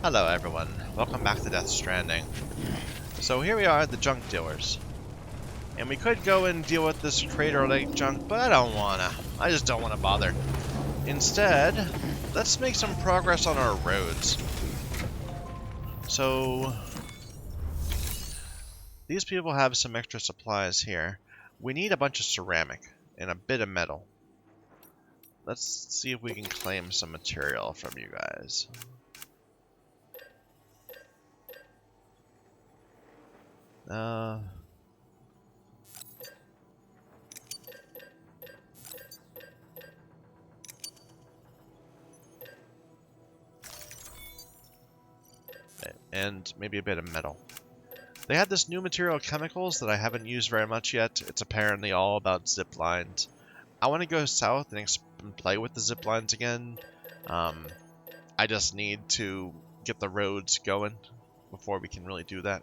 Hello everyone, welcome back to Death Stranding. So here we are, the junk dealers. And we could go and deal with this Crater Lake junk, but I don't wanna. I just don't wanna bother. Instead, let's make some progress on our roads. So, these people have some extra supplies here. We need a bunch of ceramic and a bit of metal. Let's see if we can claim some material from you guys. And maybe a bit of metal. They had this new material, chemicals, that I haven't used very much yet. It's apparently all about zip lines. I want to go south and play with the zip lines again. I just need to get the roads going before we can really do that.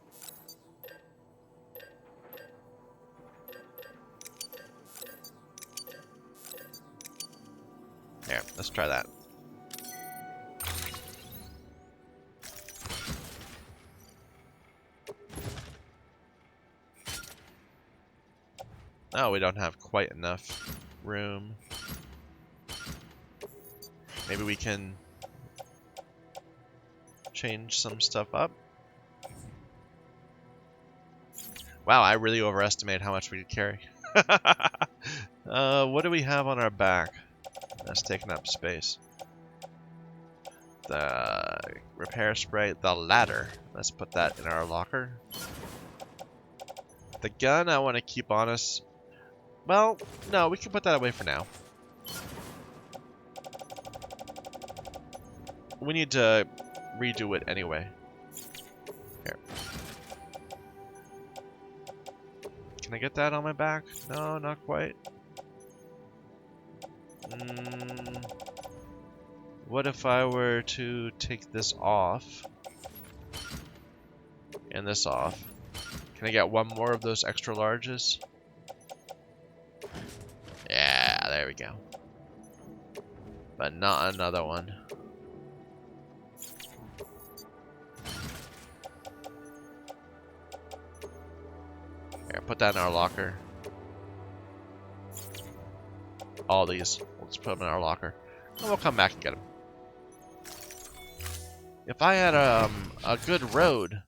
Here, let's try that. Oh, we don't have quite enough room. Maybe we can change some stuff up. Wow, I really overestimated how much we could carry. What do we have on our back? That's taking up space. The repair spray, the ladder. Let's put that in our locker. The gun I want to keep on us. Well, no, we can put that away for now. We need to redo it anyway. Here. Can I get that on my back? No, not quite. What if I were to take this off? And this off? Can I get one more of those extra larges? Yeah, there we go. But not another one. Here, put that in our locker. All these. We'll just put them in our locker. And we'll come back and get them. If I had a good road,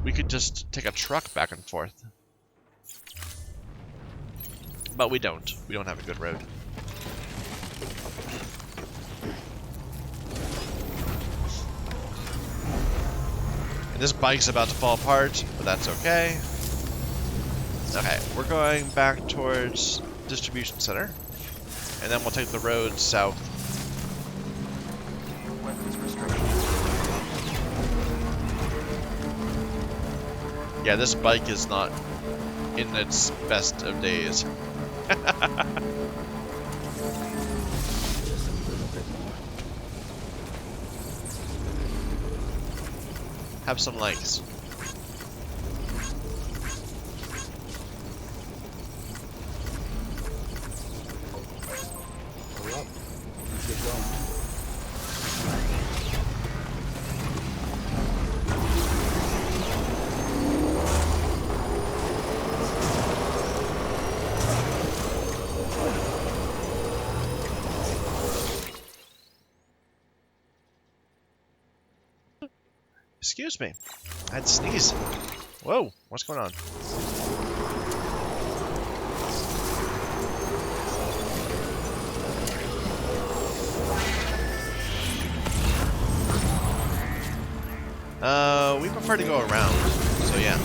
we could just take a truck back and forth. But we don't. We don't have a good road. And this bike's about to fall apart, but that's okay. Okay, we're going back towards distribution center. And then we'll take the road south. Yeah, this bike is not in its best of days. Have some legs. Hurry up. Let's get going. Excuse me. I had to sneeze. Whoa, what's going on? We prefer to go around, so yeah.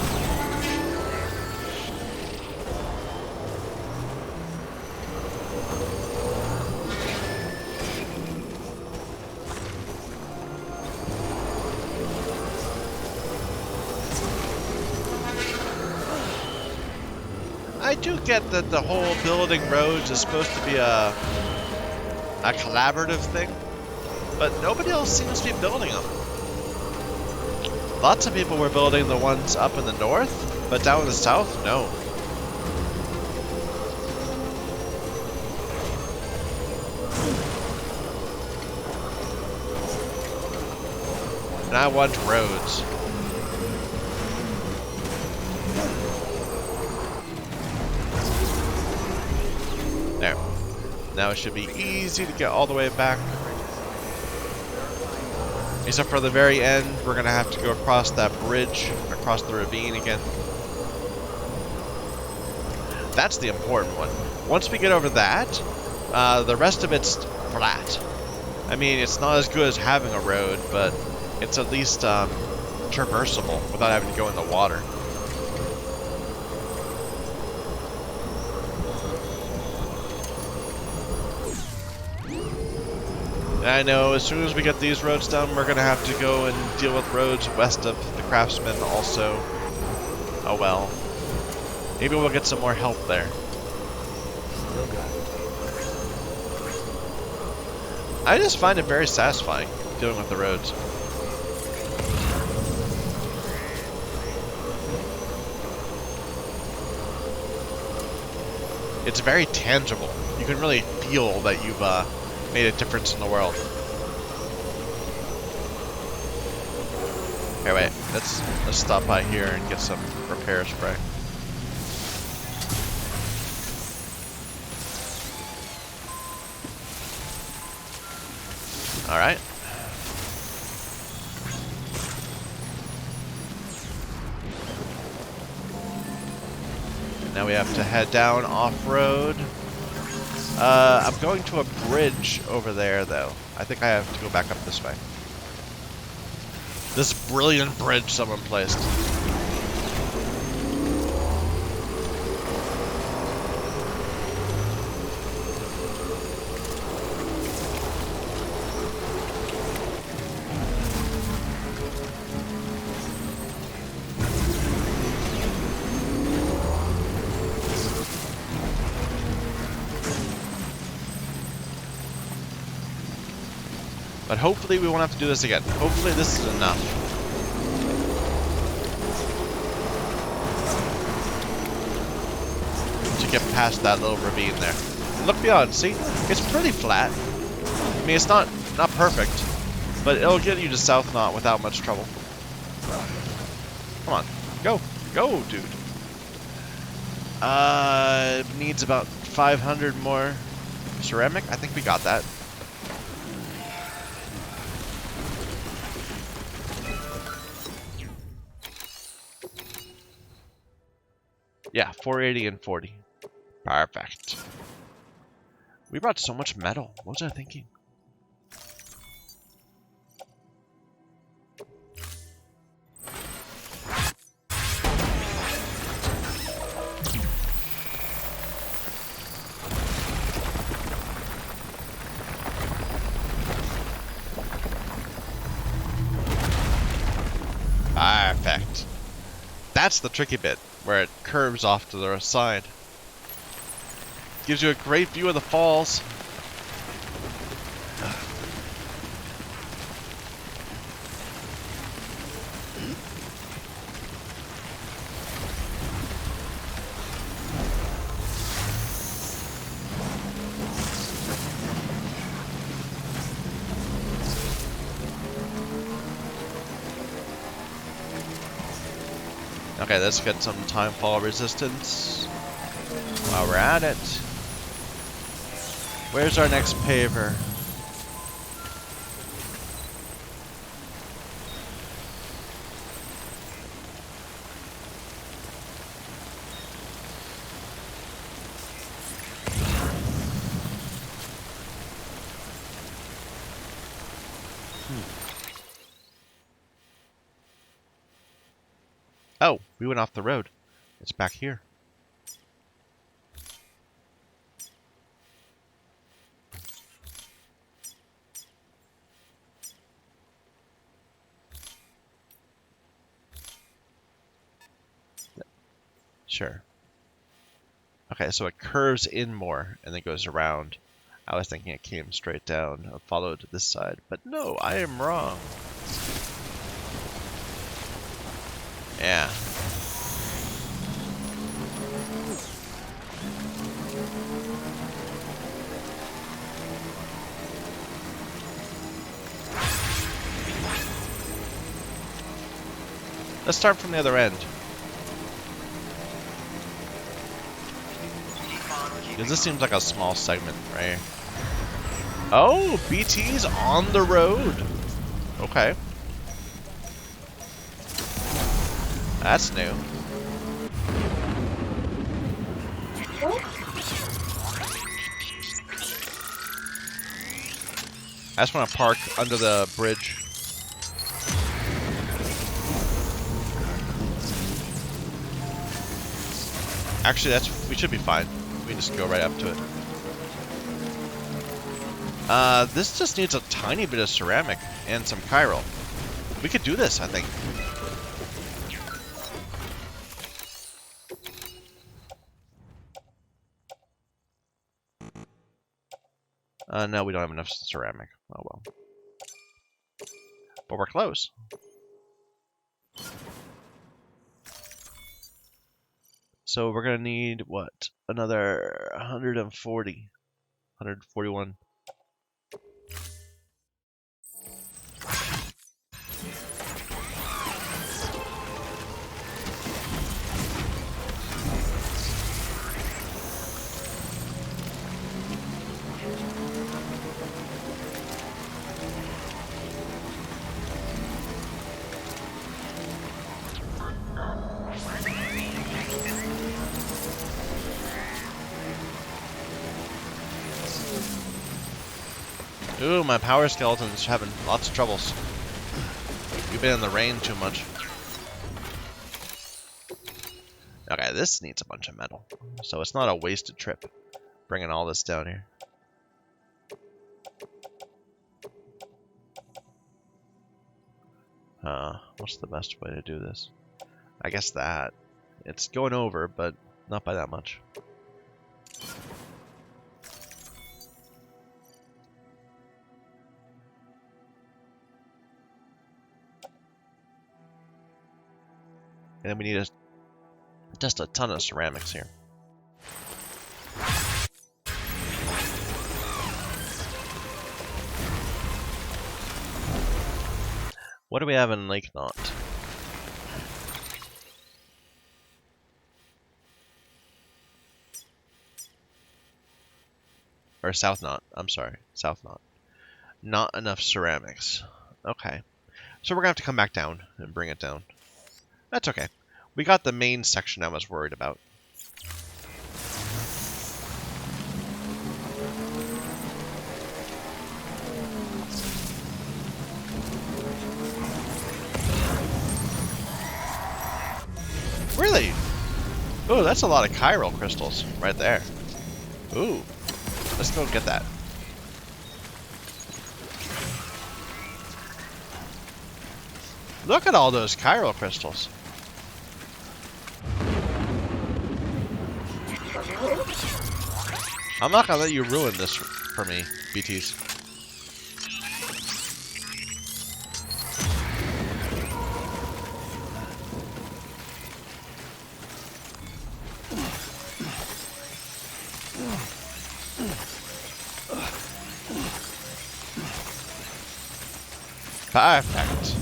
I do get that the whole building roads is supposed to be a collaborative thing, but nobody else seems to be building them. Lots of people were building the ones up in the north, but down in the south, no. And I want roads. There. Now it should be easy to get all the way back. Except for the very end, we're going to have to go across that bridge, across the ravine again. That's the important one. Once we get over that, the rest of it's flat. I mean, it's not as good as having a road, but it's at least traversable without having to go in the water. And I know as soon as we get these roads done, we're going to have to go and deal with roads west of the Craftsman also. Oh well. Maybe we'll get some more help there. Still got it. I just find it very satisfying dealing with the roads. It's very tangible. You can really feel that you've made a difference in the world. Okay, wait. Let's stop by here and get some repair spray. All right. Now we have to head down off-road. I'm going to a bridge over there, though. I think I have to go back up this way. This brilliant bridge someone placed. But hopefully we won't have to do this again. Hopefully this is enough. To get past that little ravine there. And look beyond, see? It's pretty flat. I mean, it's not perfect, but it'll get you to South Knot without much trouble. Come on. Go. Go, dude. Needs about 500 more ceramic. I think we got that. Yeah, 480 and 40. Perfect. We brought so much metal. What was I thinking? Perfect. That's the tricky bit, where it curves off to the side. Gives you a great view of the falls. Okay, let's get some timefall resistance while we're at it. Where's our next paver? Oh, we went off the road. It's back here. Sure. Okay, so it curves in more and then goes around. I was thinking it came straight down and followed to this side, but no, I am wrong. Yeah. Let's start from the other end. Because this seems like a small segment, right? Oh, BT's on the road. Okay. That's new. I just want to park under the bridge. Actually, we should be fine. We can just go right up to it. This just needs a tiny bit of ceramic and some chiral. We could do this, I think. No, we don't have enough ceramic. Oh well. But we're close. So we're gonna need, what? Another 140. 141. Ooh, my power skeleton's having lots of troubles. You've been in the rain too much. Okay, this needs a bunch of metal. So it's not a wasted trip bringing all this down here. What's the best way to do this? I guess that. It's going over, but not by that much. And then we need just a ton of ceramics here. What do we have in Lake Knot? Or South Knot. I'm sorry. South Knot. Not enough ceramics. Okay. So we're going to have to come back down and bring it down. That's okay. We got the main section I was worried about. Really? Ooh, that's a lot of chiral crystals right there. Ooh. Let's go get that. Look at all those chiral crystals. I'm not gonna let you ruin this for me, BTs. Perfect.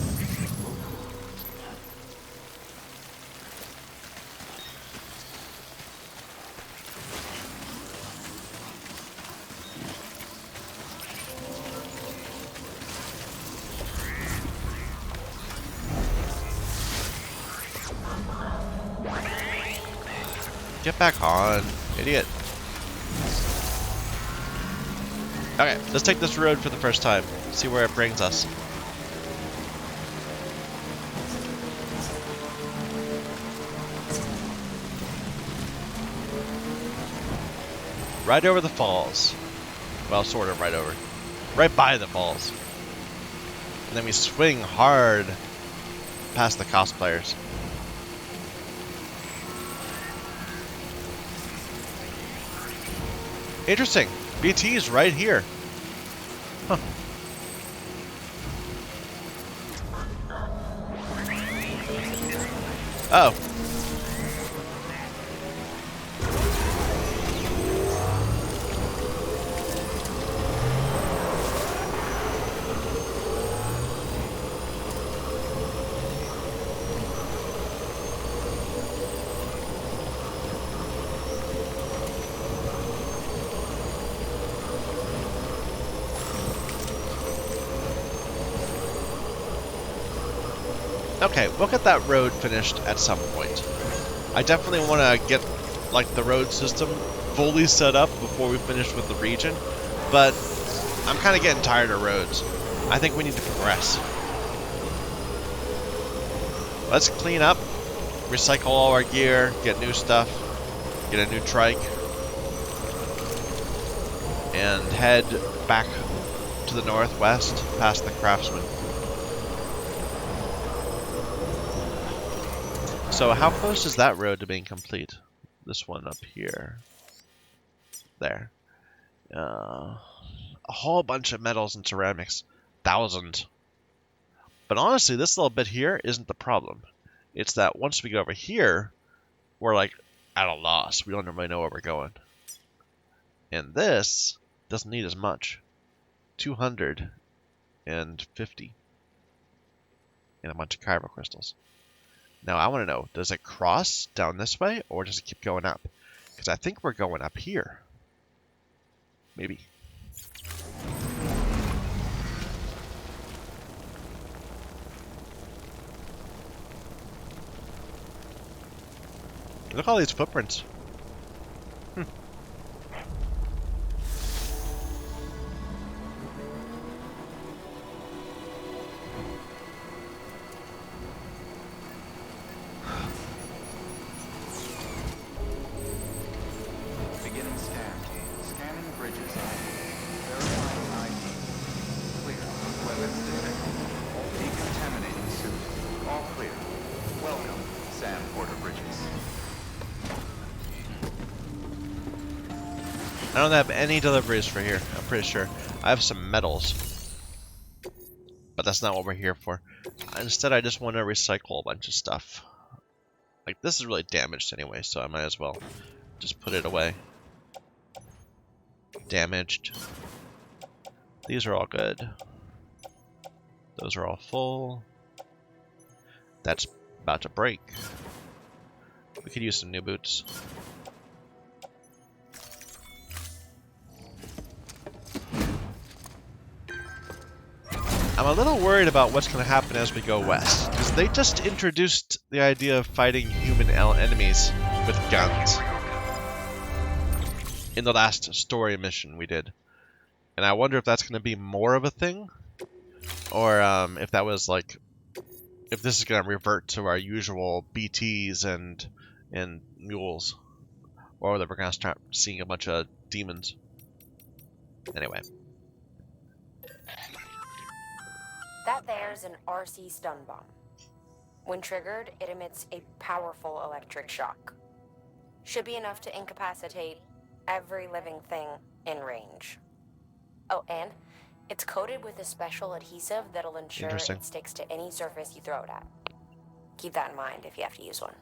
Get back on, idiot. Okay, let's take this road for the first time. See where it brings us. Right over the falls. Well, sort of right over. Right by the falls. And then we swing hard past the cosplayers. Interesting. BT is right here. Huh. Oh. Okay, we'll get that road finished at some point. I definitely want to get, like, the road system fully set up before we finish with the region, but I'm kind of getting tired of roads. I think we need to progress. Let's clean up, recycle all our gear, get new stuff, get a new trike, and head back to the northwest past the craftsman. So how close is that road to being complete? This one up here. There. A whole bunch of metals and ceramics. Thousands. But honestly, this little bit here isn't the problem. It's that once we go over here, we're like at a loss. We don't really know where we're going. And this doesn't need as much. 250. And a bunch of kyber crystals. Now I want to know, does it cross down this way or does it keep going up? Because I think we're going up here. Maybe. Look at all these footprints. Beginning scan. Scanning bridges. Verifying ID. Clear. Weapons detected. Decontaminating suit. All clear. Welcome, Sam Porter Bridges. I don't have any deliveries for here, I'm pretty sure. I have some metals. But that's not what we're here for. Instead, I just want to recycle a bunch of stuff. Like, this is really damaged anyway, so I might as well just put it away. Damaged. These are all good. Those are all full. That's about to break. We could use some new boots. I'm a little worried about what's going to happen as we go west, because they just introduced the idea of fighting human enemies with guns in the last story mission we did. And I wonder if that's going to be more of a thing, or if that was like, if this is going to revert to our usual BTs and mules, or that we're going to start seeing a bunch of demons. Anyway. That there's an RC stun bomb. When triggered, it emits a powerful electric shock. Should be enough to incapacitate every living thing in range. Oh, and it's coated with a special adhesive that'll ensure it sticks to any surface you throw it at. Keep that in mind if you have to use one.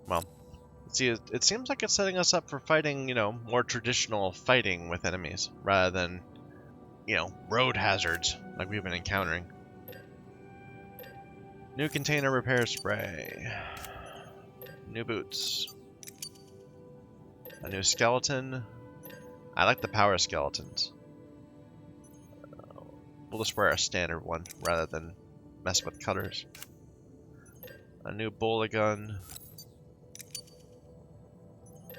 Well, see, it seems like it's setting us up for fighting, you know, more traditional fighting with enemies, rather than, you know, road hazards like we've been encountering. New container repair spray. New boots. A new skeleton. I like the power skeletons. We'll just wear a standard one rather than mess with cutters. A new bullet gun.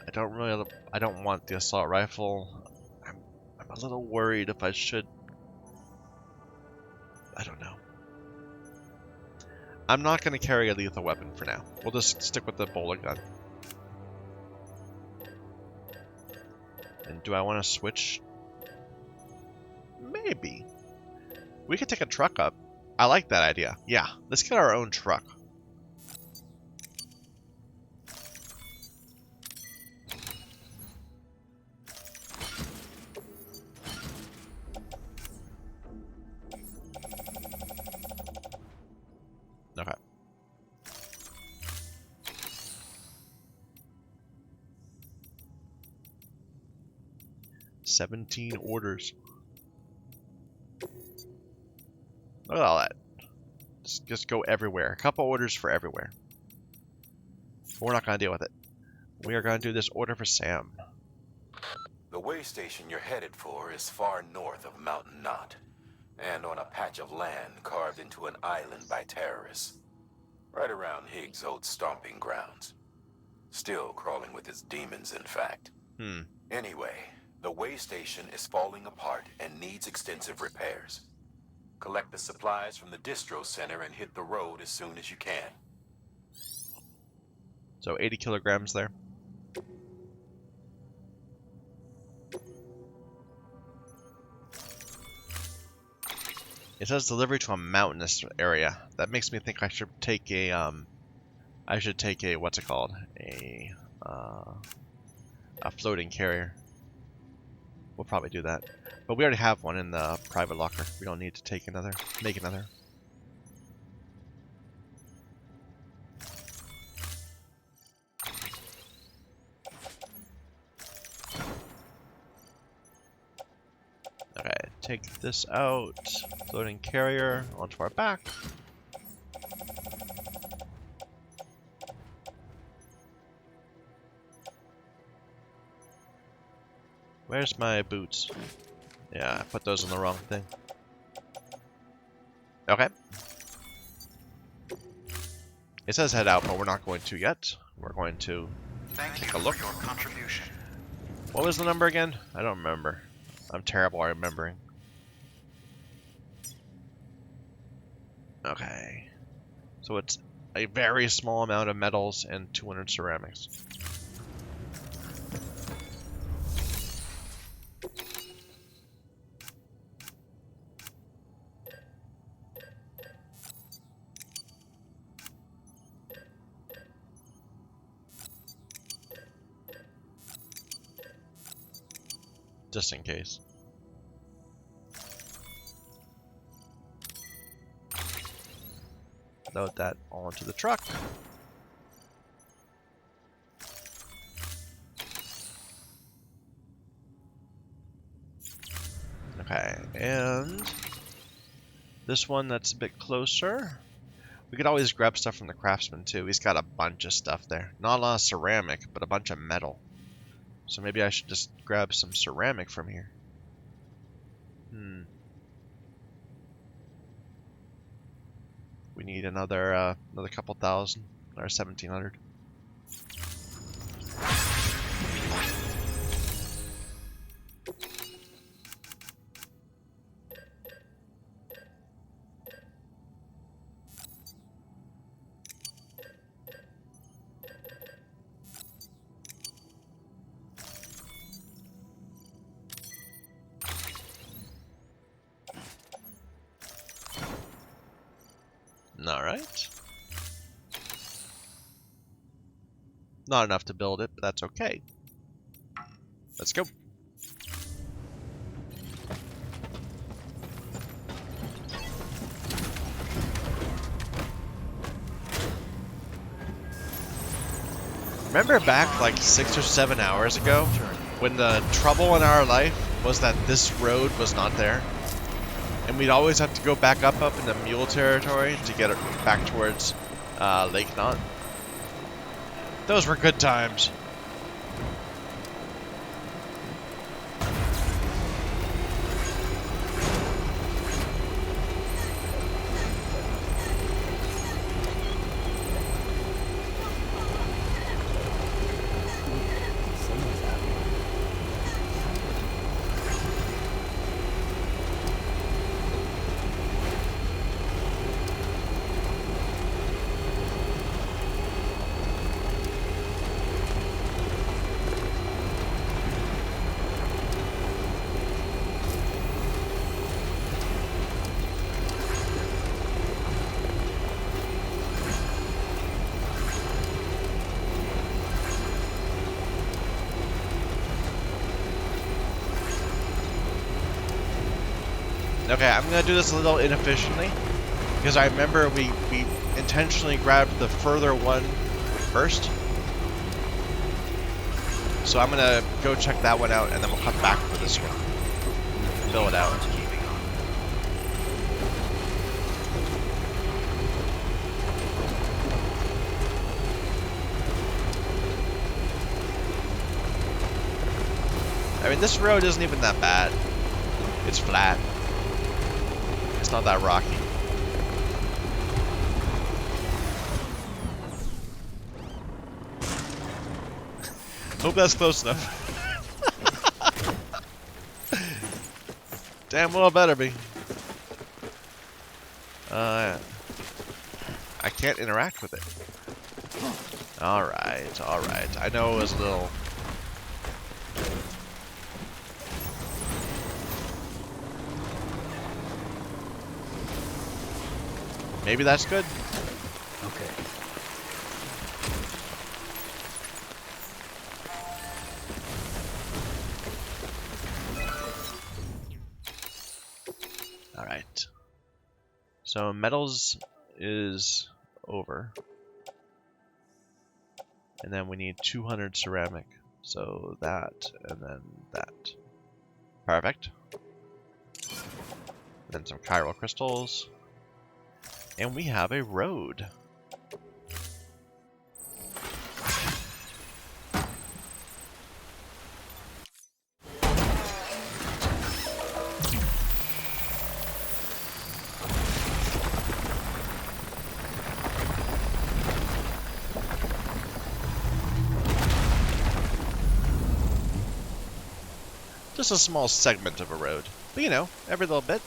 I don't want the assault rifle. I'm a little worried if I should. I don't know. I'm not going to carry a lethal weapon for now. We'll just stick with the bullet gun. And do I want to switch? Maybe. We could take a truck up. I like that idea. Yeah, let's get our own truck. Okay. $17 orders. Look at all that. Just go everywhere. A couple orders for everywhere. But we're not going to deal with it. We are going to do this order for Sam. The Waystation you're headed for is far north of Mountain Knot. and on a patch of land carved into an island by terrorists, right around Higgs' old stomping grounds. Still crawling with his demons, in fact. Anyway, the Waystation is falling apart and needs extensive repairs. Collect the supplies from the distro center and hit the road as soon as you can. So 80 kilograms there. It says delivery to a mountainous area. That makes me think I should take a what's it called? A floating carrier. We'll probably do that. But we already have one in the private locker. We don't need to take another, make another. Okay, take this out. Floating carrier onto our back. Where's my boots? Yeah, I put those on the wrong thing. Okay. It says head out, but we're not going to yet. We're going to take a look. For your contribution. What was the number again? I don't remember. I'm terrible at remembering. Okay. So it's a very small amount of metals and 200 ceramics. Just in case. Load that all into the truck. Okay, and this one that's a bit closer. We could always grab stuff from the craftsman too. He's got a bunch of stuff there. Not a lot of ceramic, but a bunch of metal. So maybe I should just grab some ceramic from here. We need another couple thousand, or 1,700. Alright. Not enough to build it, but that's okay. Let's go. Remember back like 6 or 7 hours ago when the trouble in our life was that this road was not there? And we'd always have to go back up in the mule territory to get it back towards Lake Knot. Those were good times. Okay, I'm gonna do this a little inefficiently because I remember we intentionally grabbed the further one first. So I'm gonna go check that one out and then we'll come back for this one. Fill it out. I mean, this road isn't even that bad. It's flat. not that rocky. Hope that's close enough. Damn well better be. I can't interact with it. Alright, alright. I know it was a little... Maybe that's good. Okay. Alright. So metals is over. And then we need 200 ceramic. So that, and then that. Perfect. Then some chiral crystals. And we have a road. Just a small segment of a road. But you know, every little bit.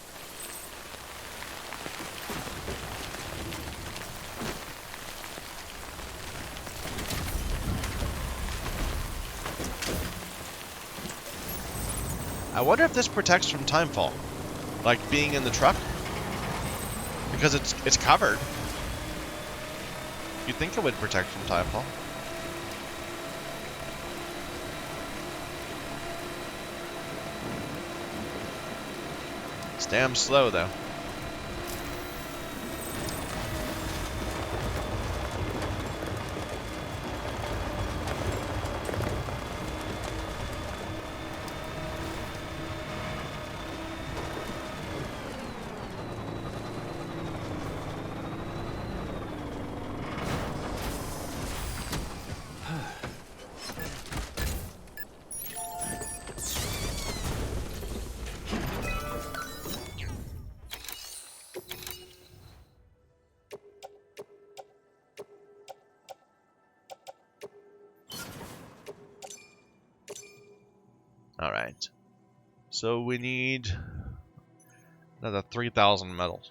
I wonder if this protects from timefall. Like being in the truck. Because it's covered. You'd think it would protect from timefall. It's damn slow though. Alright. So we need another 3,000 metals.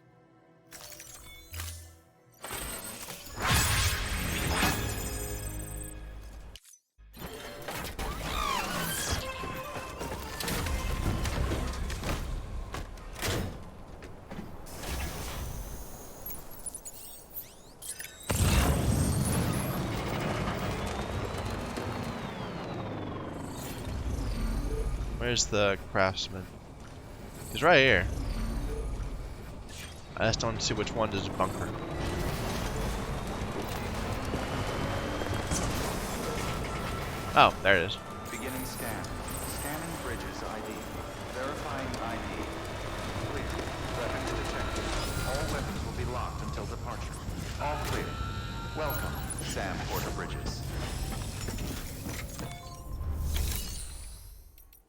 Where's the craftsman? He's right here. I just don't see which one does bunker. Oh, there it is. Beginning scan. Scanning bridges ID. Verifying ID. Clear. Weapons detected. All weapons will be locked until departure. All clear. Welcome, Sam Porter Bridges.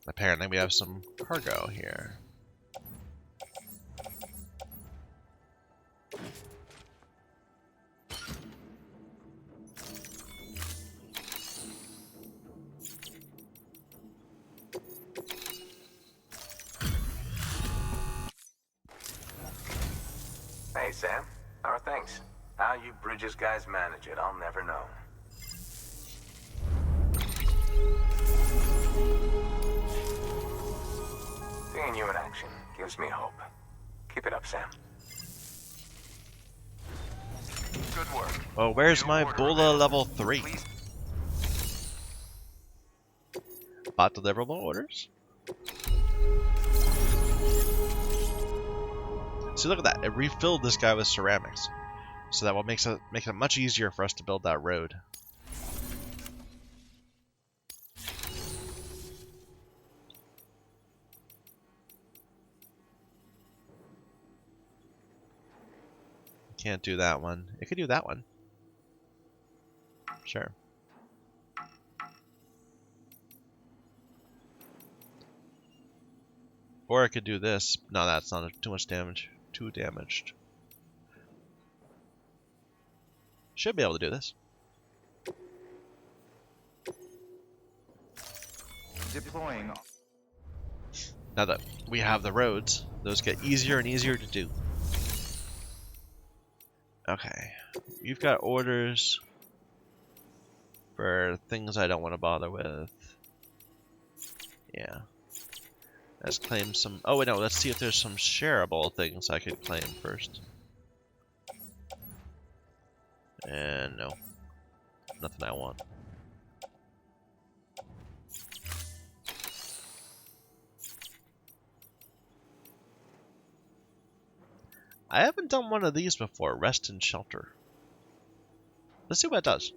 Apparently we have some cargo here. Hey, Sam. How are things? How you Bridges guys manage it, I'll never know. Seeing you in action gives me hope. Keep it up, Sam. Good work. Well, where's New my order Bula available. level 3? Please. Bot deliverable orders? See, look at that. It refilled this guy with ceramics. So that will make it much easier for us to build that road. Can't do that one. It could do that one. Sure. Or I could do this. No, that's not too much damage. too damaged. Should be able to do this. Deploying. Now that we have the roads, those get easier and easier to do. Okay, you've got orders for things I don't want to bother with. Yeah. Let's claim some... Oh, wait, no, let's see if there's some shareable things I could claim first. And no. Nothing I want. I haven't done one of these before, rest and shelter. Let's see what it does.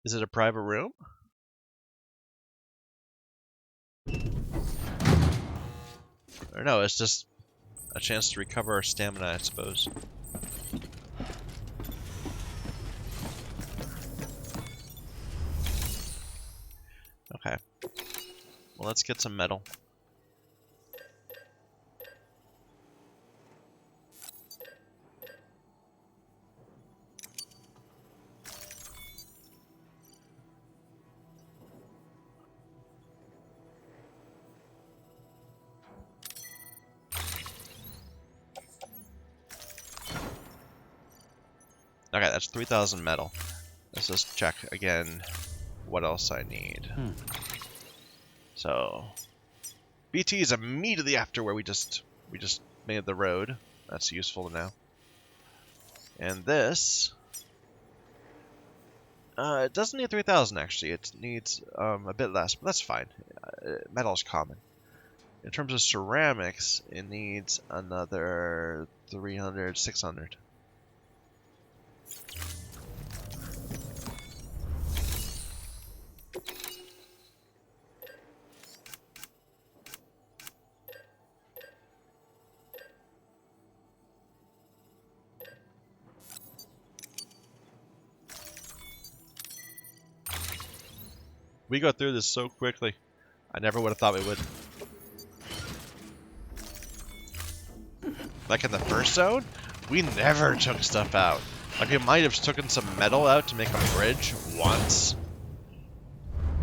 Is it a private room? Or no, it's just a chance to recover our stamina, I suppose. Okay. Well, let's get some metal. Okay, that's 3,000 metal. Let's just check again what else I need. So, BT is immediately after where we just made the road. That's useful to know. And this, it doesn't need 3,000 actually. It needs a bit less, but that's fine. Metal is common. In terms of ceramics, it needs another 300, 600. We go through this so quickly. I never would have thought we would. Like in the first zone, we never took stuff out. Like we might have taken some metal out to make a bridge once.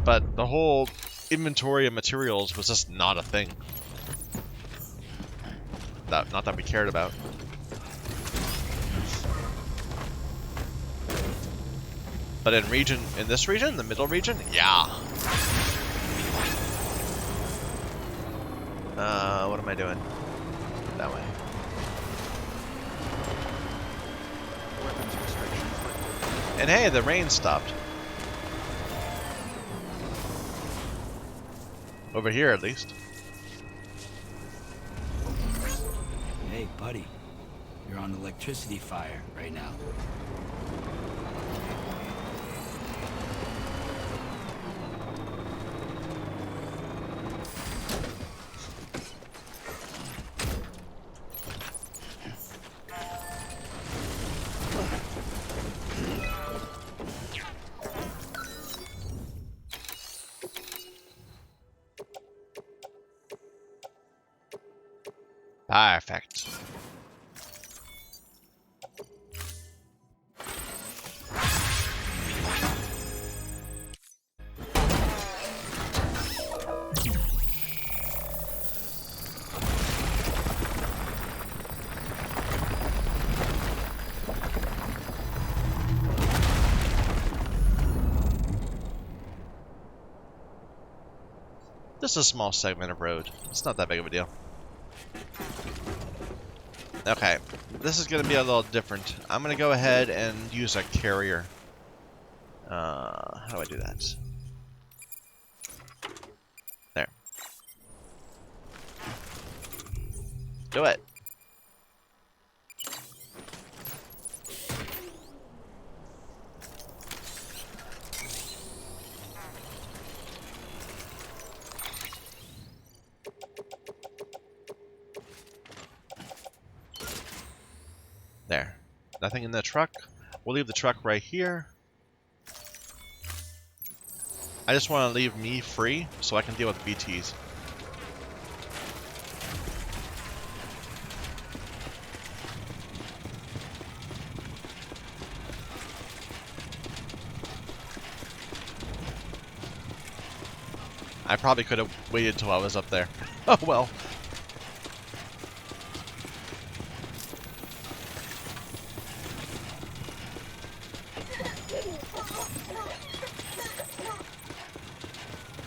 But the whole inventory of materials was just not a thing. Not that we cared about. But in this region, the middle region, yeah. What am I doing? That way. And hey, the rain stopped. Over here, at least. Hey, buddy. You're on electricity fire right now. Perfect. This is a small segment of road. It's not that big of a deal. Okay, this is going to be a little different. I'm going to go ahead and use a carrier. How do I do that? There. Do it. There. Nothing in the truck. We'll leave the truck right here. I just want to leave me free so I can deal with BTs. I probably could have waited till I was up there. Oh well.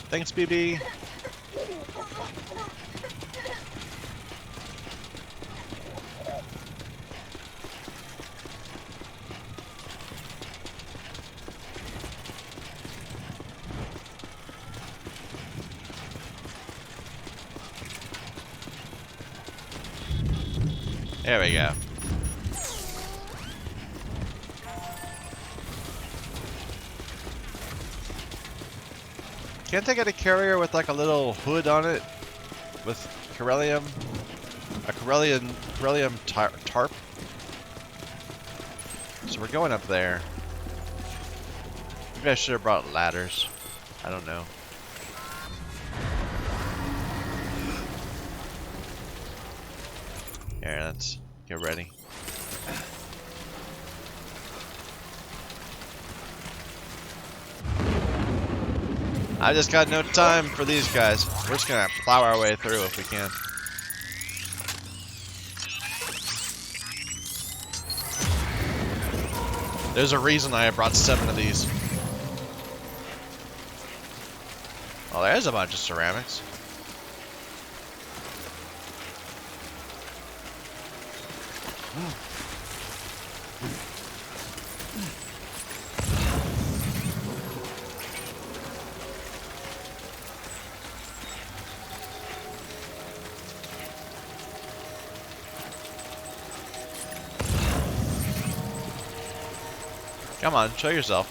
Thanks, BB. There we go. Can't I get a carrier with like a little hood on it with Corellium? A Corellium tarp? So we're going up there. Maybe I should have brought ladders. I don't know. Here, let's get ready. I just got no time for these guys. We're just gonna plow our way through if we can. There's a reason I brought 7 of these. Oh, there's a bunch of ceramics. Come on, show yourself.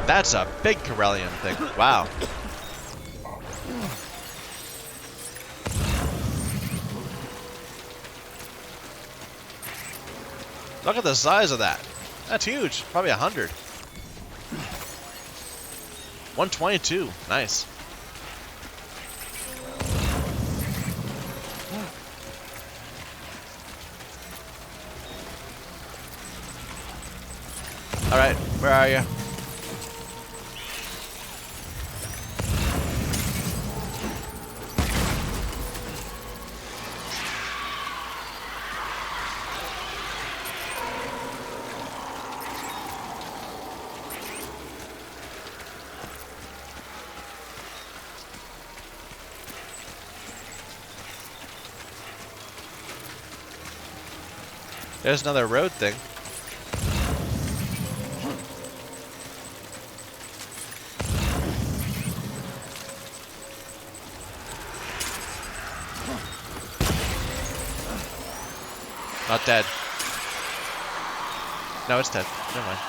That's a big Corellian thing. Wow. Look at the size of that. That's huge. Probably 100. 122. Nice. Alright, where are you? There's another road thing. Not dead. No, it's dead. Never mind.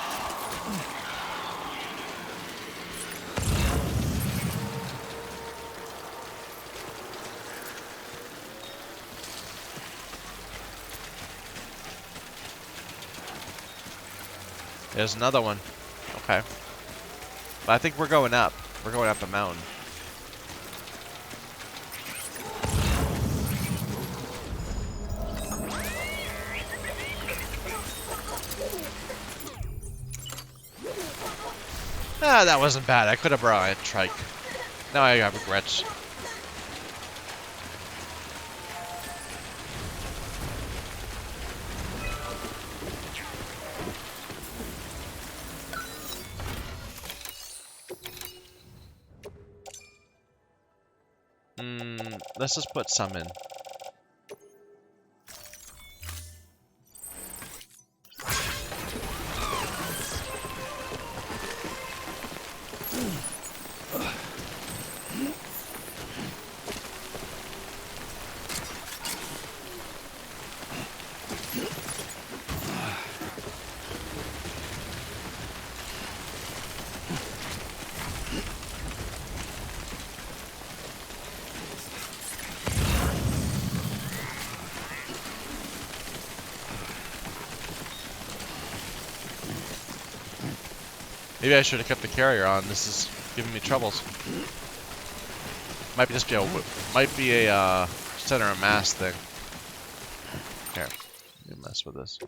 There's another one. Okay. But I think we're going up. We're going up a mountain. Ah, that wasn't bad. I could have brought a trike. Now I have regrets. Let's just put some in. Maybe I should have kept the carrier on. This is giving me troubles. Might be a center of mass thing. Here, let me mess with this.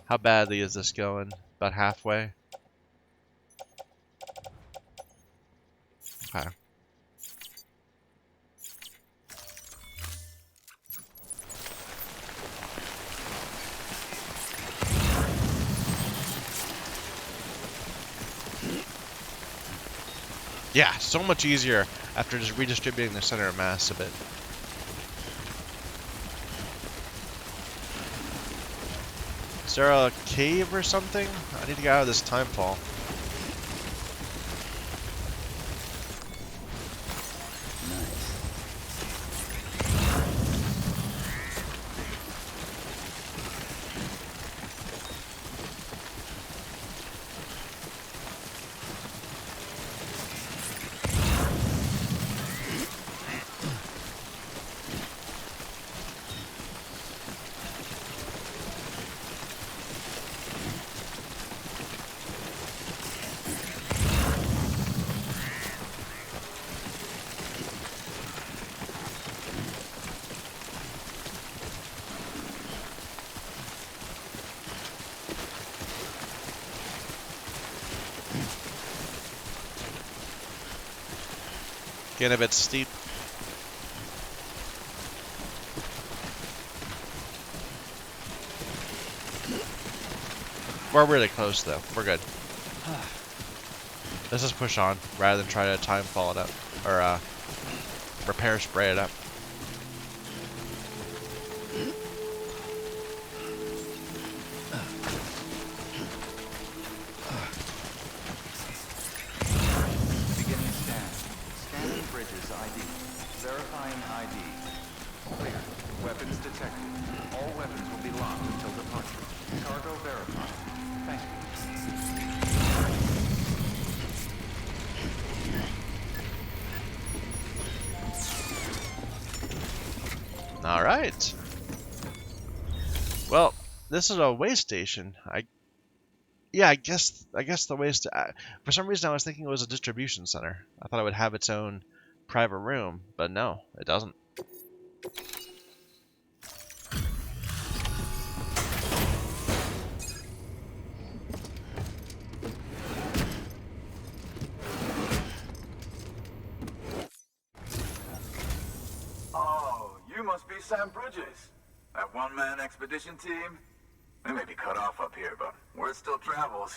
How badly is this going? About halfway. Okay. Yeah, so much easier after just redistributing the center of mass a bit. Is there a cave or something? I need to get out of this time fall. Getting a bit steep. We're really close though. We're good. Let's just push on rather than try to time fall it up or repair spray it up. Beginning scan. Scanning bridges ID. Verifying ID. Clear. Weapons detected. All weapons will be locked until departure. Cargo verified. Thank you. All right. Well, this is a Waystation. I guess the waste. For some reason, I was thinking it was a distribution center. I thought it would have its own private room, but no, it doesn't. Oh, you must be Sam Bridges. That one-man expedition team? They may be cut off up here, but word still travels.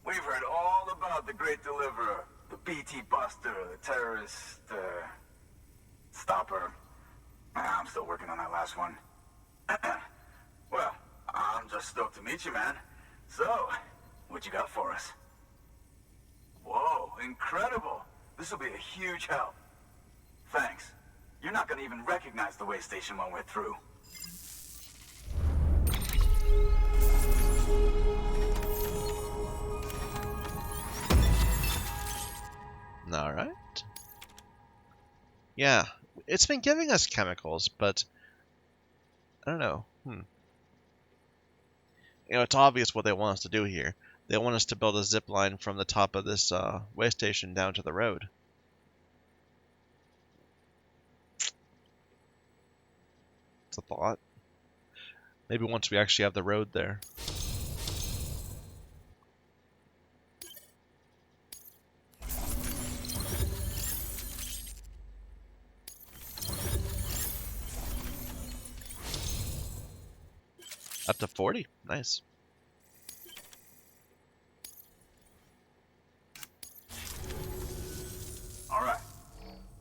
We've heard all about the Great Deliverer, the BT Buster, the terrorist, stopper. I'm still working on that last one. Well, I'm just stoked to meet you, man. So, what you got for us? Whoa, incredible. This will be a huge help. Thanks. You're not gonna even recognize the Waystation when we're through. Alright. Yeah, it's been giving us chemicals, but I don't know. You know, it's obvious what they want us to do here. They want us to build a zip line from the top of this Waystation down to the road. It's a thought. Maybe once we actually have the road there. Up to 40. Nice. All right.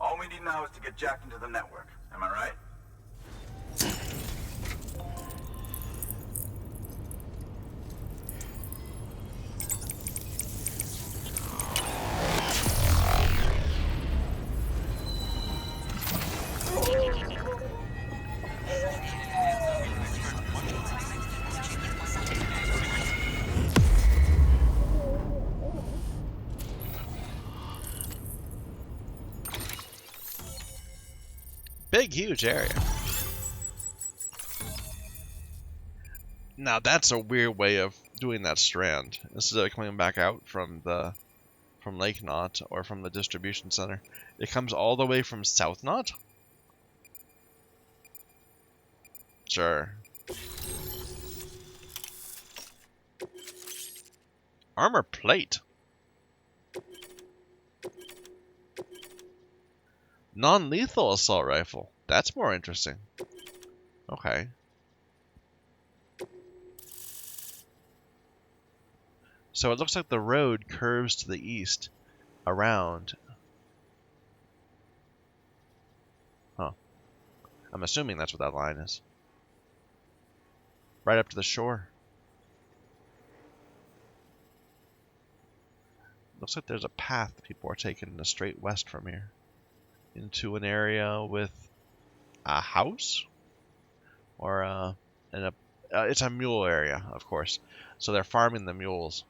All we need now is to get jacked into the network. Am I right? Big, huge area. Now that's a weird way of doing that strand instead of coming back out from Lake Knot or from the distribution center. It comes all the way from South Knot? Sure. Armor plate. Non-lethal assault rifle. That's more interesting. Okay. So it looks like the road curves to the east around. Huh. I'm assuming that's what that line is. Right up to the shore. Looks like there's a path people are taking in a straight west from here. Into an area with a house? Or it's a mule area, of course. So they're farming the mules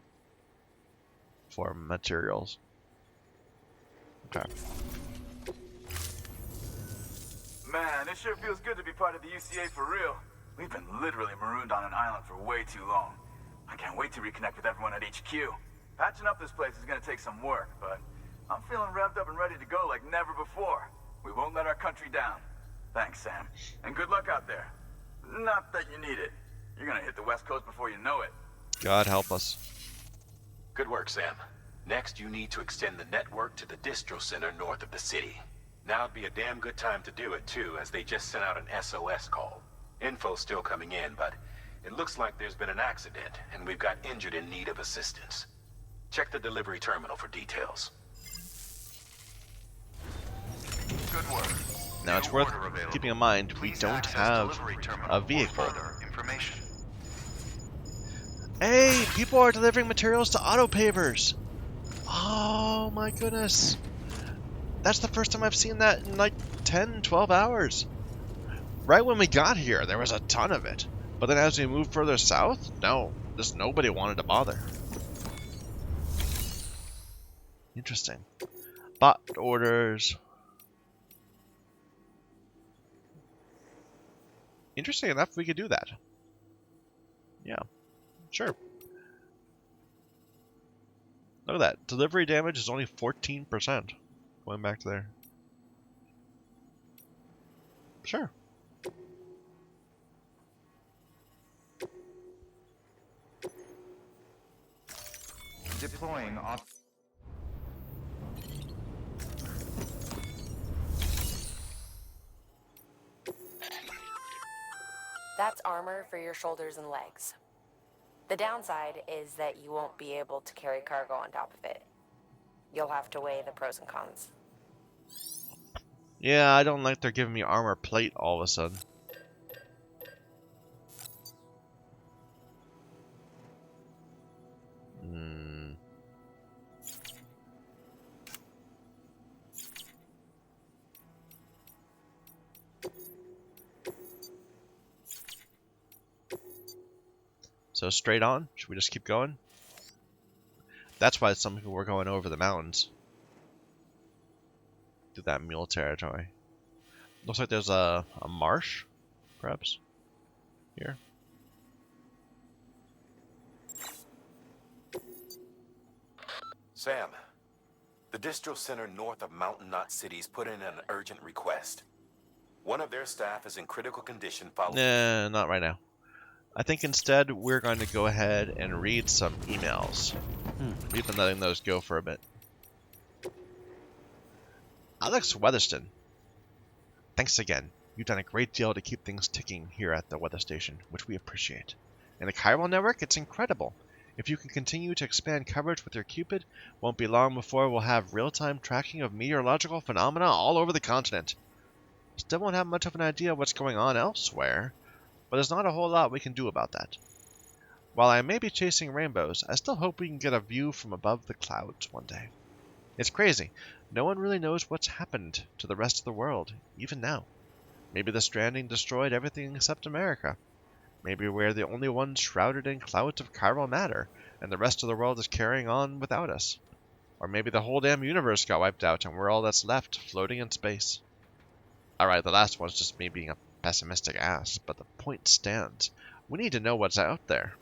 for materials. Okay. Man, it sure feels good to be part of the UCA for real. We've been literally marooned on an island for way too long. I can't wait to reconnect with everyone at HQ. Patching up this place is gonna take some work, but I'm feeling revved up and ready to go like never before. We won't let our country down. Thanks, Sam. And good luck out there. Not that you need it. You're gonna hit the West Coast before you know it. God help us. Good work, Sam. Next, you need to extend the network to the distro center north of the city. Now'd be a damn good time to do it, too, as they just sent out an SOS call. Info's still coming in, but it looks like there's been an accident, and we've got injured in need of assistance. Check the delivery terminal for details. Good work. Now it's worth keeping in mind we don't have a vehicle. Hey, people are delivering materials to auto pavers. Oh my goodness. That's the first time I've seen that in like 10, 12 hours. Right when we got here, there was a ton of it. But then as we moved further south, no, just nobody wanted to bother. Interesting. Bot orders. Interesting enough, we could do that. Yeah, sure. Look at that. Delivery damage is only 14%. Going back to there. Sure. Deploying off. That's armor for your shoulders and legs. The downside is that you won't be able to carry cargo on top of it. You'll have to weigh the pros and cons. Yeah, I don't like they're giving me armor plate all of a sudden. So straight on? Should we just keep going? That's why some people were going over the mountains. To that mule territory. Looks like there's a marsh, perhaps, here. Sam, the distro center north of Mountain Knot City's put in an urgent request. One of their staff is in critical condition following... Nah, not right now. I think instead we're going to go ahead and read some emails. We've been letting those go for a bit. Alex Weatherston. Thanks again. You've done a great deal to keep things ticking here at the weather station, which we appreciate. In the chiral network, it's incredible. If you can continue to expand coverage with your Cupid, won't be long before we'll have real-time tracking of meteorological phenomena all over the continent. Still won't have much of an idea of what's going on elsewhere, but there's not a whole lot we can do about that. While I may be chasing rainbows, I still hope we can get a view from above the clouds one day. It's crazy. No one really knows what's happened to the rest of the world, even now. Maybe the stranding destroyed everything except America. Maybe we're the only ones shrouded in clouds of chiral matter, and the rest of the world is carrying on without us. Or maybe the whole damn universe got wiped out and we're all that's left, floating in space. Alright, the last one's just me being a pessimistic ass, but the point stands. We need to know what's out there.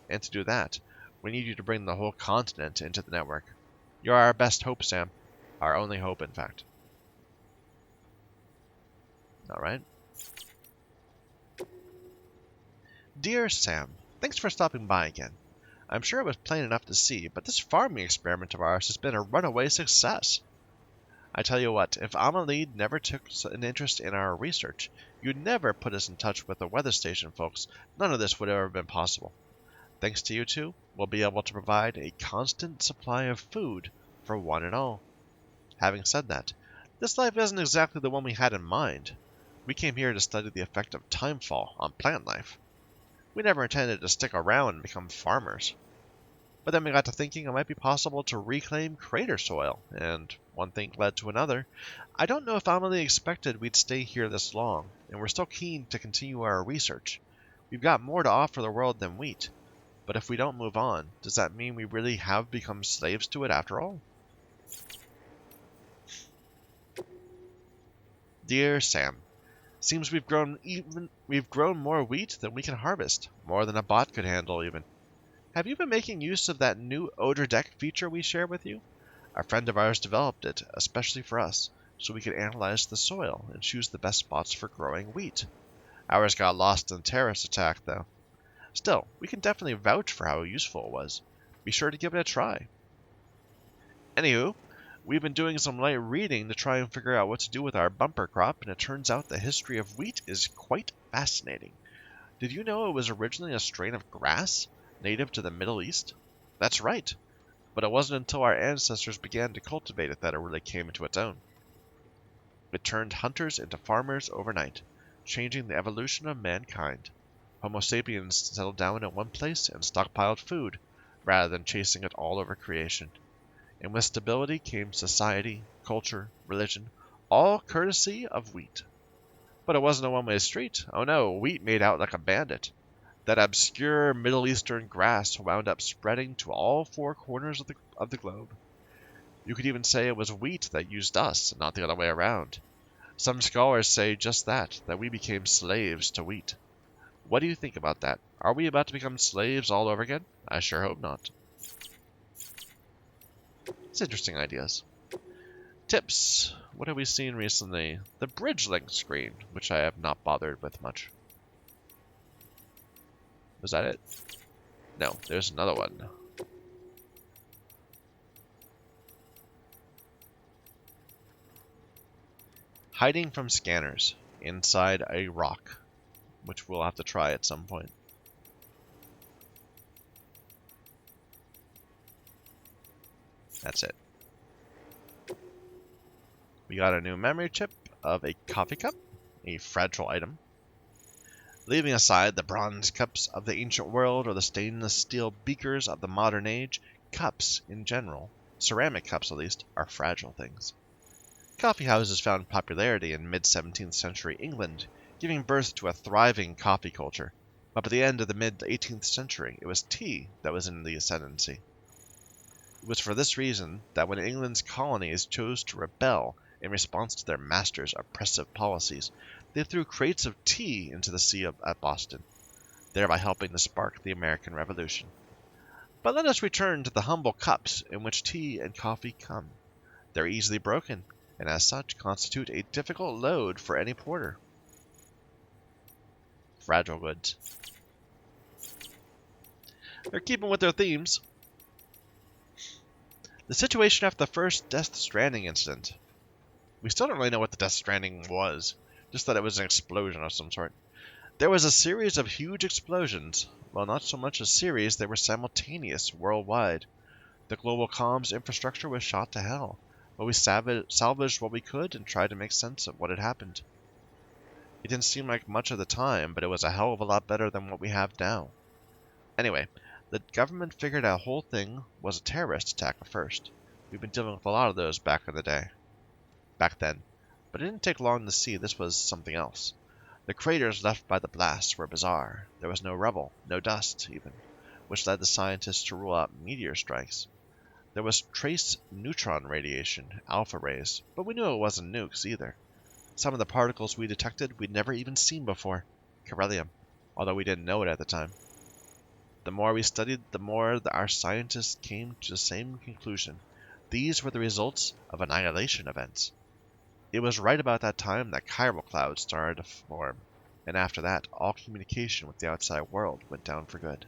And to do that, we need you to bring the whole continent into the network. You're our best hope, Sam. Our only hope, in fact. Alright. Dear Sam, thanks for stopping by again. I'm sure it was plain enough to see, but this farming experiment of ours has been a runaway success. I tell you what, if Amelie never took an interest in our research, you'd never put us in touch with the weather station folks, none of this would have ever been possible. Thanks to you two, we'll be able to provide a constant supply of food for one and all. Having said that, this life isn't exactly the one we had in mind. We came here to study the effect of timefall on plant life. We never intended to stick around and become farmers. But then we got to thinking it might be possible to reclaim crater soil, and one thing led to another. I don't know if Amelie expected we'd stay here this long, and we're still keen to continue our research. We've got more to offer the world than wheat, but if we don't move on, does that mean we really have become slaves to it after all? Dear Sam, seems we've grown more wheat than we can harvest, more than a bot could handle even. Have you been making use of that new odor deck feature we shared with you? A friend of ours developed it, especially for us, so we could analyze the soil and choose the best spots for growing wheat. Ours got lost in the terrorist attack, though. Still, we can definitely vouch for how useful it was. Be sure to give it a try. Anywho, we've been doing some light reading to try and figure out what to do with our bumper crop, and it turns out the history of wheat is quite fascinating. Did you know it was originally a strain of grass, native to the Middle East? That's right, but it wasn't until our ancestors began to cultivate it that it really came into its own. It turned hunters into farmers overnight, changing the evolution of mankind. Homo sapiens settled down in one place and stockpiled food, rather than chasing it all over creation. And with stability came society, culture, religion, all courtesy of wheat. But it wasn't a one-way street. Oh no, wheat made out like a bandit. That obscure Middle Eastern grass wound up spreading to all four corners of the globe. You could even say it was wheat that used us, not the other way around. Some scholars say just that we became slaves to wheat. What do you think about that? Are we about to become slaves all over again? I sure hope not. It's interesting ideas. Tips. What have we seen recently? The bridge link screen, which I have not bothered with much. Was that it? No, there's another one. Hiding from scanners inside a rock, which we'll have to try at some point. That's it. We got a new memory chip of a coffee cup, a fragile item. Leaving aside the bronze cups of the ancient world or the stainless steel beakers of the modern age, cups in general, ceramic cups at least, are fragile things. Coffee houses found popularity in mid-17th century England, giving birth to a thriving coffee culture, but by the end of the mid-18th century, it was tea that was in the ascendancy. It was for this reason that when England's colonies chose to rebel in response to their masters' oppressive policies, they threw crates of tea into the sea at Boston, thereby helping to spark the American Revolution. But let us return to the humble cups in which tea and coffee come. They're easily broken, and as such constitute a difficult load for any porter. Fragile goods. They're keeping with their themes. The situation after the first Death Stranding incident. We still don't really know what the Death Stranding was, just that it was an explosion of some sort. There was a series of huge explosions. Well, not so much a series, they were simultaneous worldwide. The global comms infrastructure was shot to hell, but we salvaged what we could and tried to make sense of what had happened. It didn't seem like much at the time, but it was a hell of a lot better than what we have now. Anyway, the government figured our whole thing was a terrorist attack at first. We've been dealing with a lot of those back then. But it didn't take long to see this was something else. The craters left by the blasts were bizarre. There was no rubble, no dust even, which led the scientists to rule out meteor strikes. There was trace neutron radiation, alpha rays, but we knew it wasn't nukes either. Some of the particles we detected we'd never even seen before. Beryllium, although we didn't know it at the time. The more we studied, the more our scientists came to the same conclusion. These were the results of annihilation events. It was right about that time that chiral clouds started to form, and after that, all communication with the outside world went down for good.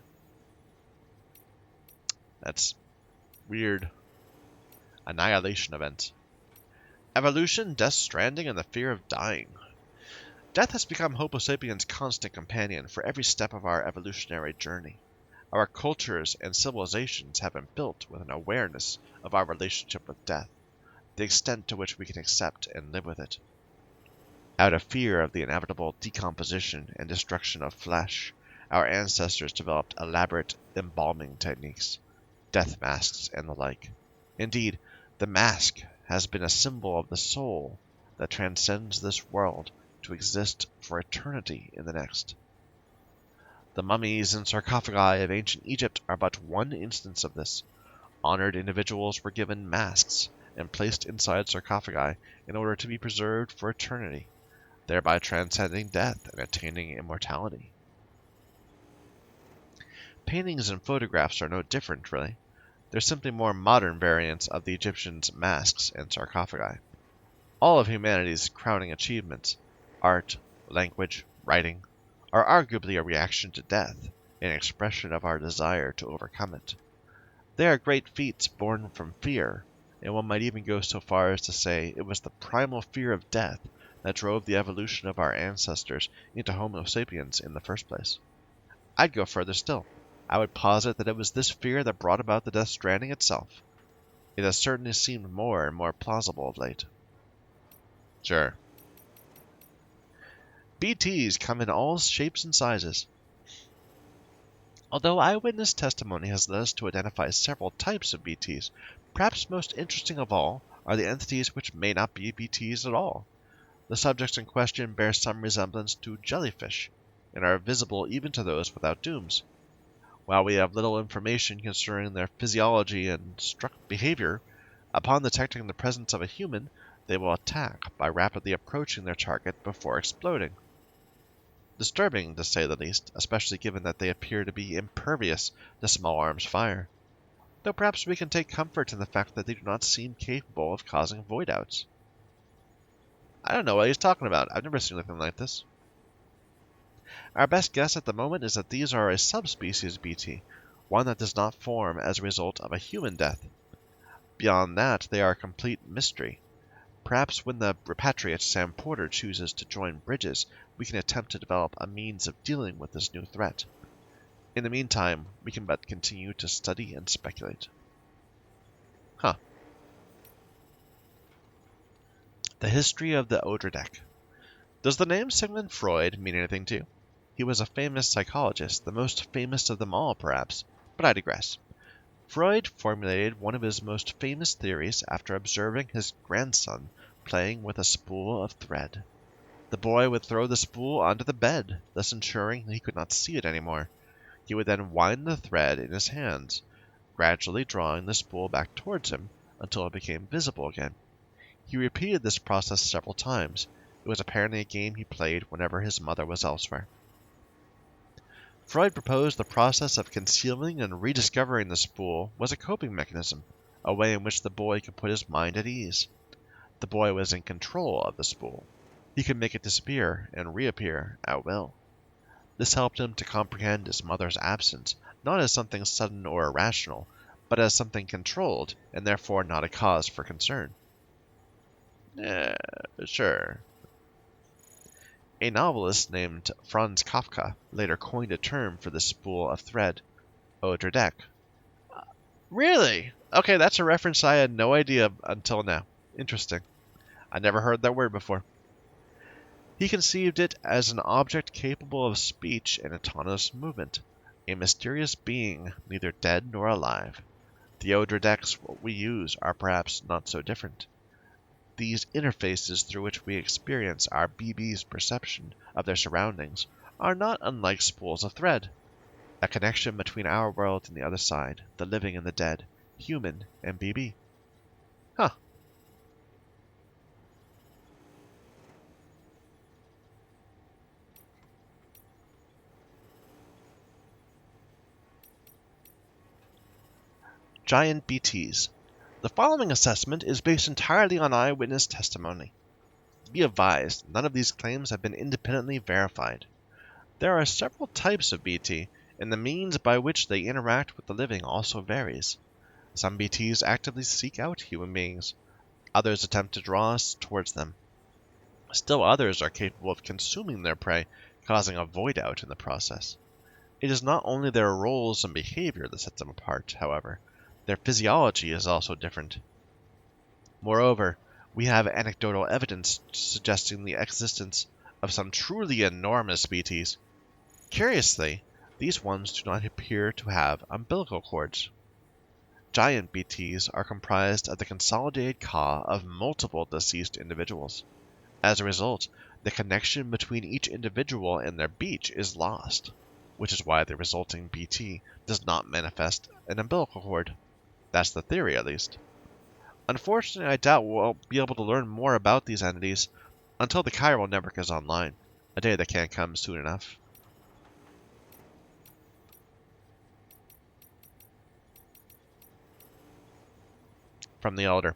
That's weird. Annihilation event. Evolution, Death Stranding, and the fear of dying. Death has become Homo sapiens' constant companion for every step of our evolutionary journey. Our cultures and civilizations have been built with an awareness of our relationship with death, the extent to which we can accept and live with it. Out of fear of the inevitable decomposition and destruction of flesh, our ancestors developed elaborate embalming techniques, death masks, and the like. Indeed, the mask has been a symbol of the soul that transcends this world to exist for eternity in the next. The mummies and sarcophagi of ancient Egypt are but one instance of this. Honored individuals were given masks and placed inside sarcophagi in order to be preserved for eternity, thereby transcending death and attaining immortality. Paintings and photographs are no different, really. They're simply more modern variants of the Egyptians' masks and sarcophagi. All of humanity's crowning achievements, art, language, writing, are arguably a reaction to death, an expression of our desire to overcome it. They are great feats born from fear, and one might even go so far as to say it was the primal fear of death that drove the evolution of our ancestors into Homo sapiens in the first place. I'd go further still. I would posit that it was this fear that brought about the Death Stranding itself. It has certainly seemed more and more plausible of late. Sure. BTs come in all shapes and sizes. Although eyewitness testimony has led us to identify several types of BTs, perhaps most interesting of all are the entities which may not be BTs at all. The subjects in question bear some resemblance to jellyfish, and are visible even to those without dooms. While we have little information concerning their physiology and behavior, upon detecting the presence of a human, they will attack by rapidly approaching their target before exploding. Disturbing, to say the least, especially given that they appear to be impervious to small arms fire. Though perhaps we can take comfort in the fact that they do not seem capable of causing void-outs. I don't know what he's talking about. I've never seen anything like this. Our best guess at the moment is that these are a subspecies BT, one that does not form as a result of a human death. Beyond that, they are a complete mystery. Perhaps when the repatriate Sam Porter chooses to join Bridges, we can attempt to develop a means of dealing with this new threat. In the meantime, we can but continue to study and speculate. The history of the Odradek. Does the name Sigmund Freud mean anything to you? He was a famous psychologist, the most famous of them all, perhaps, but I digress. Freud formulated one of his most famous theories after observing his grandson playing with a spool of thread. The boy would throw the spool onto the bed, thus ensuring he could not see it anymore. He would then wind the thread in his hands, gradually drawing the spool back towards him until it became visible again. He repeated this process several times. It was apparently a game he played whenever his mother was elsewhere. Freud proposed the process of concealing and rediscovering the spool was a coping mechanism, a way in which the boy could put his mind at ease. The boy was in control of the spool. He could make it disappear and reappear at will. This helped him to comprehend his mother's absence, not as something sudden or irrational, but as something controlled, and therefore not a cause for concern. Sure. A novelist named Franz Kafka later coined a term for this spool of thread, Odradek. Really? Okay, that's a reference I had no idea until now. Interesting. I never heard that word before. He conceived it as an object capable of speech and autonomous movement, a mysterious being neither dead nor alive. The Odradeks we use are perhaps not so different. These interfaces through which we experience our BB's perception of their surroundings are not unlike spools of thread, a connection between our world and the other side, the living and the dead, human and BB. Huh. Giant BTs. The following assessment is based entirely on eyewitness testimony. Be advised, none of these claims have been independently verified. There are several types of BT, and the means by which they interact with the living also varies. Some BTs actively seek out human beings. Others attempt to draw us towards them. Still others are capable of consuming their prey, causing a void out in the process. It is not only their roles and behavior that sets them apart, however. Their physiology is also different. Moreover, we have anecdotal evidence suggesting the existence of some truly enormous BTs. Curiously, these ones do not appear to have umbilical cords. Giant BTs are comprised of the consolidated ka of multiple deceased individuals. As a result, the connection between each individual and their beach is lost, which is why the resulting BT does not manifest an umbilical cord. That's the theory, at least. Unfortunately, I doubt we'll be able to learn more about these entities until the chiral network is online, a day that can't come soon enough. From the Elder.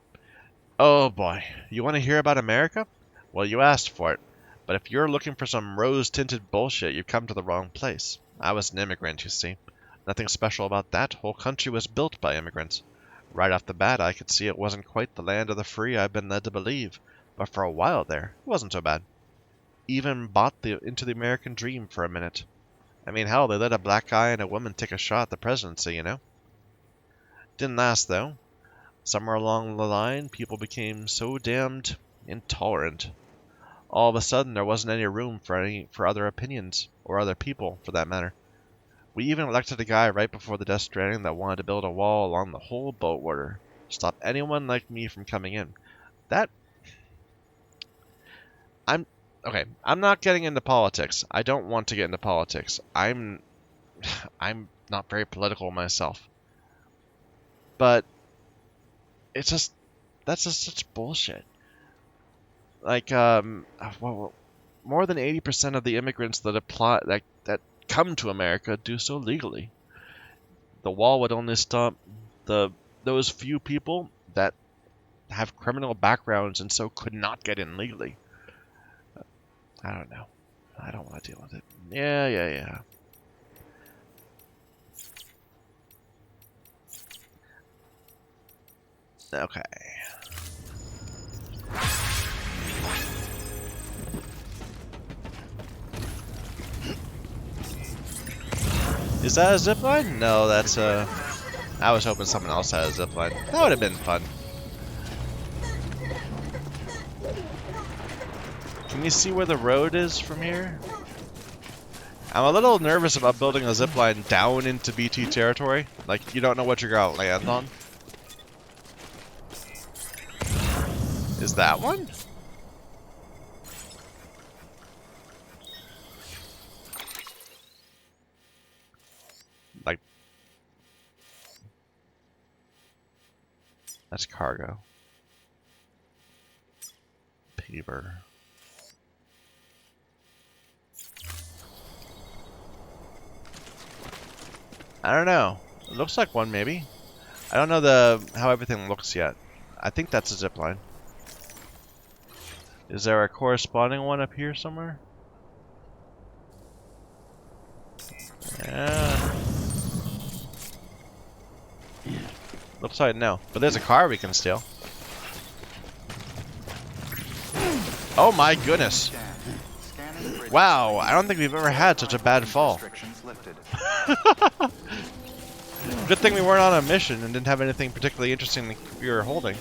Oh boy, you want to hear about America? Well, you asked for it. But if you're looking for some rose-tinted bullshit, you've come to the wrong place. I was an immigrant, you see. Nothing special about that. Whole country was built by immigrants. Right off the bat, I could see it wasn't quite the land of the free I've been led to believe. But for a while there, it wasn't so bad. Even bought into the American dream for a minute. I mean, hell, they let a black guy and a woman take a shot at the presidency, you know? Didn't last, though. Somewhere along the line, people became so damned intolerant. All of a sudden, there wasn't any room for other opinions, or other people, for that matter. We even elected a guy right before the Death Stranding that wanted to build a wall along the whole boat order, stop anyone like me from coming in. I'm not getting into politics. I don't want to get into politics. I'm not very political myself. But that's just such bullshit. Like, well, more than 80% of the immigrants that come to America do so legally. The wall would only stop those few people that have criminal backgrounds and so could not get in legally. I don't know. I don't want to deal with it. Yeah. Okay. Is that a zipline? No, that's a... I was hoping someone else had a zipline. That would have been fun. Can you see where the road is from here? I'm a little nervous about building a zipline down into BT territory. Like, you don't know what you're gonna land on. Is that one? Like... That's cargo. Peaver. I don't know. It looks like one, maybe. I don't know how everything looks yet. I think that's a zipline. Is there a corresponding one up here somewhere? Yeah. Looks like no. But there's a car we can steal. Oh my goodness. Wow, I don't think we've ever had such a bad fall. Good thing we weren't on a mission and didn't have anything particularly interesting we were holding.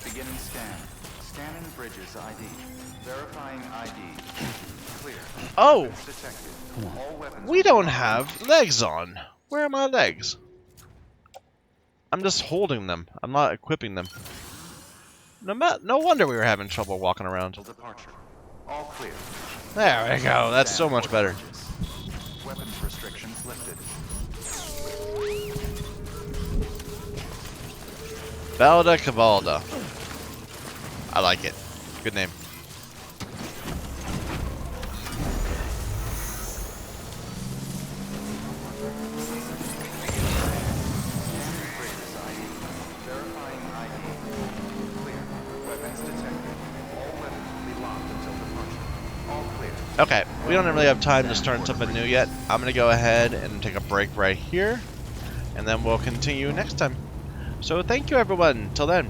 Beginning scan. Scanning bridges ID. Verifying ID. Clear. Oh! Detected. All weapons We don't have legs on. Where are my legs? I'm just holding them. I'm not equipping them. No wonder we were having trouble walking around. departure. All clear. There we go. That's so much better. Weapons restrictions lifted. Balda Cavalda. I like it. Good name. Okay, we don't really have time to start something new yet. I'm going to go ahead and take a break right here, and then we'll continue next time. So thank you everyone. Till then.